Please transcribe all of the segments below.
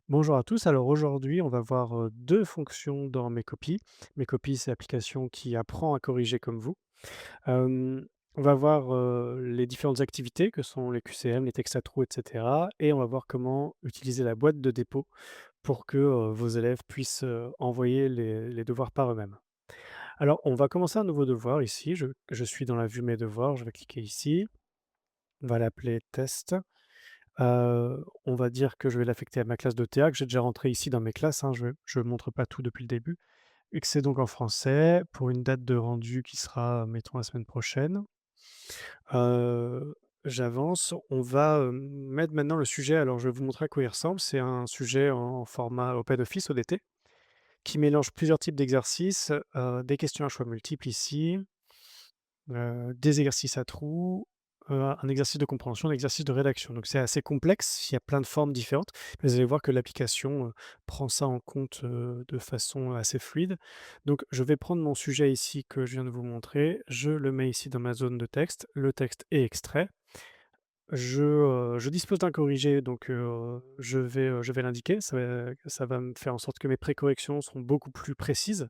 Bonjour à tous. Alors aujourd'hui, on va voir 2 fonctions dans mes copies. Mes copies, c'est l'application qui apprend à corriger comme vous. On va voir, les différentes activités que sont les QCM, les textes à trous et cetera et on va voir comment utiliser la boîte de dépôt pour que, vos élèves puissent, envoyer les devoirs par eux-mêmes. Alors, on va commencer un nouveau devoir ici. Je suis dans la vue mes devoirs, je vais cliquer ici. On va l'appeler test. On va dire que je vais l'affecter à ma classe de théâtre. J'ai déjà rentré ici dans mes classes, hein, je montre pas tout depuis le début et que c'est donc en français pour une date de rendu qui sera, mettons, la semaine prochaine. Heu, J'avance. On va, mettre maintenant le sujet. Alors je vais vous montrer à quoi il ressemble. C'est un sujet en format OpenOffice ODT qui mélange plusieurs types d'exercices, des questions à choix multiples ici, des exercices à trous, un exercice de compréhension, un exercice de rédaction. Donc c'est assez complexe, il y a plein de formes différentes, mais vous allez voir que l'application, prend ça en compte, de façon assez fluide. Donc je vais prendre mon sujet ici que je viens de vous montrer, je le mets ici dans ma zone de texte, le texte est extrait. Je dispose d'un corrigé, donc je vais l'indiquer, ça va me faire en sorte que mes précorrections seront beaucoup plus précises.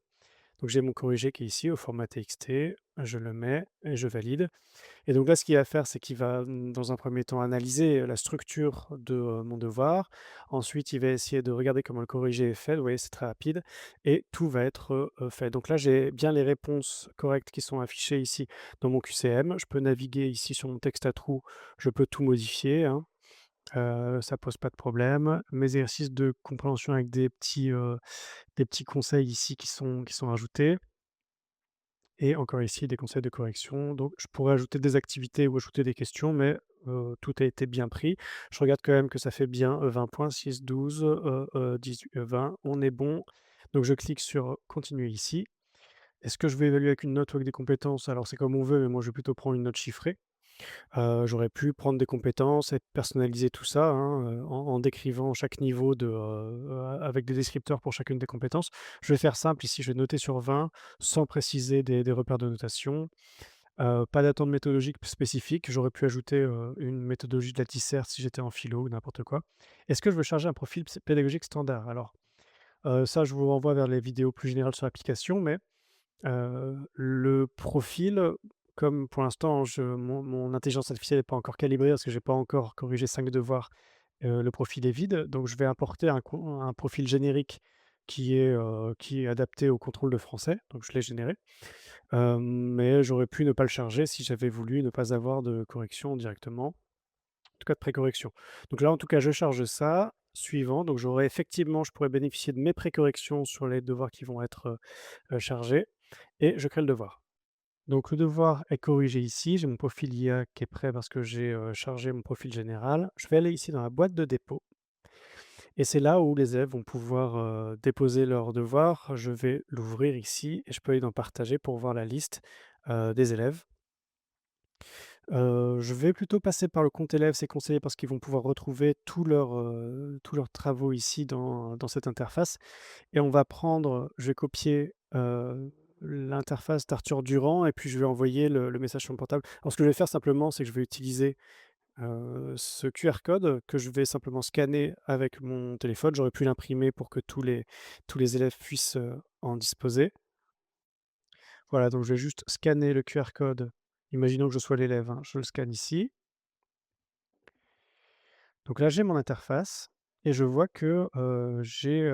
Donc j'ai mon corrigé qui est ici au format TXT, je le mets et je valide. Et donc là, ce qu'il va faire, c'est qu'il va, dans un premier temps analyser la structure de, mon devoir. Ensuite, il va essayer de regarder comment le corrigé est fait. Vous voyez, c'est très rapide et tout va être, fait. Donc là, j'ai bien les réponses correctes qui sont affichées ici dans mon QCM. Je peux naviguer ici sur mon texte à trous, je peux tout modifier, hein, ça pose pas de problème. Mes exercices de compréhension avec des petits conseils ici qui sont ajoutés. Et encore ici, des conseils de correction. Donc, je pourrais ajouter des activités ou ajouter des questions, mais tout a été bien pris. Je regarde quand même que ça fait bien 20 points, 6, 12, 18, 20. On est bon. Donc, je clique sur continuer ici. Est-ce que je vais évaluer avec une note ou avec des compétences? Alors, c'est comme on veut, mais moi, je vais plutôt prendre une note chiffrée. J'aurais pu prendre des compétences et personnaliser tout ça, hein, en décrivant chaque niveau avec des descripteurs pour chacune des compétences. Je vais faire simple ici, je vais noter sur 20 sans préciser des repères de notation. Pas d'attente méthodologique spécifique. J'aurais pu ajouter, une méthodologie de la disserte si j'étais en philo ou n'importe quoi. Est-ce que je veux charger un profil pédagogique standard? Alors, ça, je vous renvoie vers les vidéos plus générales sur l'application, mais le profil, comme pour l'instant mon intelligence artificielle n'est pas encore calibrée parce que j'ai pas encore corrigé 5 devoirs, le profil est vide, donc je vais importer un profil générique qui est adapté au contrôle de français, donc je l'ai généré. Mais j'aurais pu ne pas le charger si j'avais voulu ne pas avoir de correction directement, en tout cas de précorrection. Donc là, en tout cas, je charge ça. Suivant, donc je pourrais bénéficier de mes précorrections sur les devoirs qui vont être, chargés et je crée le devoir. Donc le devoir est corrigé ici, j'ai mon profil IA qui est prêt parce que j'ai, chargé mon profil général. Je vais aller ici dans la boîte de dépôt et c'est là où les élèves vont pouvoir, déposer leurs devoirs. Je vais l'ouvrir ici et je peux aller dans partager pour voir la liste, des élèves. Je vais plutôt passer par le compte élève, c'est conseillé parce qu'ils vont pouvoir retrouver tous leurs travaux ici dans cette interface et on va prendre, je vais copier, l'interface d'Arthur Durand et puis je vais envoyer le message sur mon portable. Alors ce que je vais faire simplement, c'est que je vais utiliser, ce QR code que je vais simplement scanner avec mon téléphone. J'aurais pu l'imprimer pour que tous les élèves puissent, en disposer. Voilà, donc je vais juste scanner le QR code. Imaginons que je sois l'élève, hein, je le scanne ici. Donc là, j'ai mon interface et je vois que, j'ai,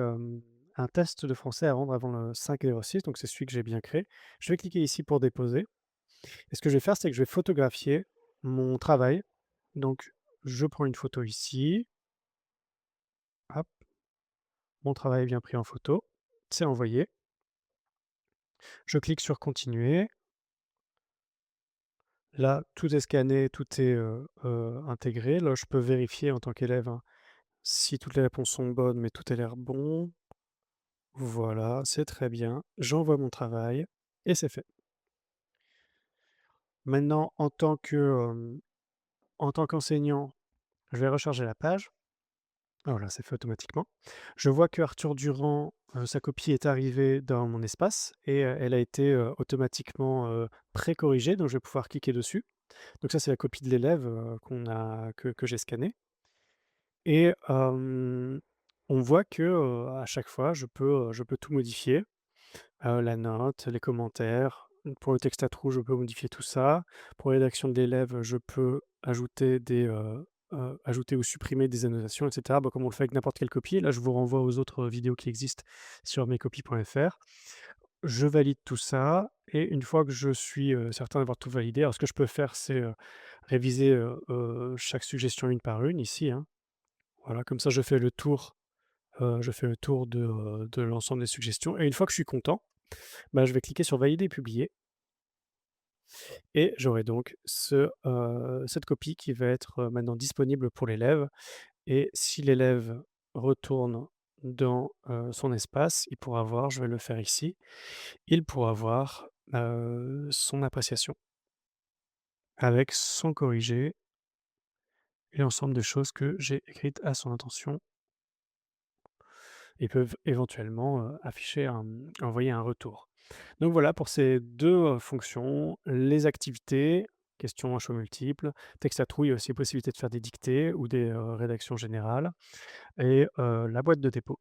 un test de français à rendre avant le 5/06, donc c'est celui que j'ai bien créé. Je vais cliquer ici pour déposer et ce que je vais faire, c'est que je vais photographier mon travail. Donc je prends une photo ici, hop, mon travail est bien pris en photo, c'est envoyé. Je clique sur continuer. Là, tout est scanné, tout est, intégré. Là, je peux vérifier en tant qu'élève, hein, si toutes les réponses sont bonnes, mais tout a l'air bon. Voilà, c'est très bien. J'envoie mon travail et c'est fait. Maintenant, en tant qu'enseignant, je vais recharger la page. Voilà, c'est fait automatiquement. Je vois que Arthur Durand, sa copie est arrivée dans mon espace et elle a été, automatiquement, pré-corrigée, donc je vais pouvoir cliquer dessus. Donc ça, c'est la copie de l'élève, que j'ai scannée et voit que, à chaque fois, je peux tout modifier, la note, les commentaires. Pour le texte à trous, je peux modifier tout ça. Pour la rédaction de l'élève, je peux ajouter ou supprimer des annotations et cetera, bah, comme on le fait avec n'importe quelle copie. Là, je vous renvoie aux autres vidéos qui existent sur mescopies.fr. Je valide tout ça et une fois que je suis, certain d'avoir tout validé, alors ce que je peux faire, c'est, réviser, chaque suggestion une par une ici, hein. Voilà, comme ça je fais le tour de l'ensemble des suggestions et une fois que je suis content, bah, je vais cliquer sur valider et publier et j'aurai donc cette copie qui va être, maintenant disponible pour l'élève et si l'élève retourne dans, son espace, il pourra voir, je vais le faire ici, il pourra voir, son appréciation avec son corrigé et l'ensemble de choses que j'ai écrites à son intention. Ils peuvent éventuellement, envoyer un retour. Donc voilà pour ces 2 fonctions, les activités, questions à choix multiples, texte à trous, il y a aussi possibilité de faire des dictées ou des, rédactions générales et la boîte de dépôt.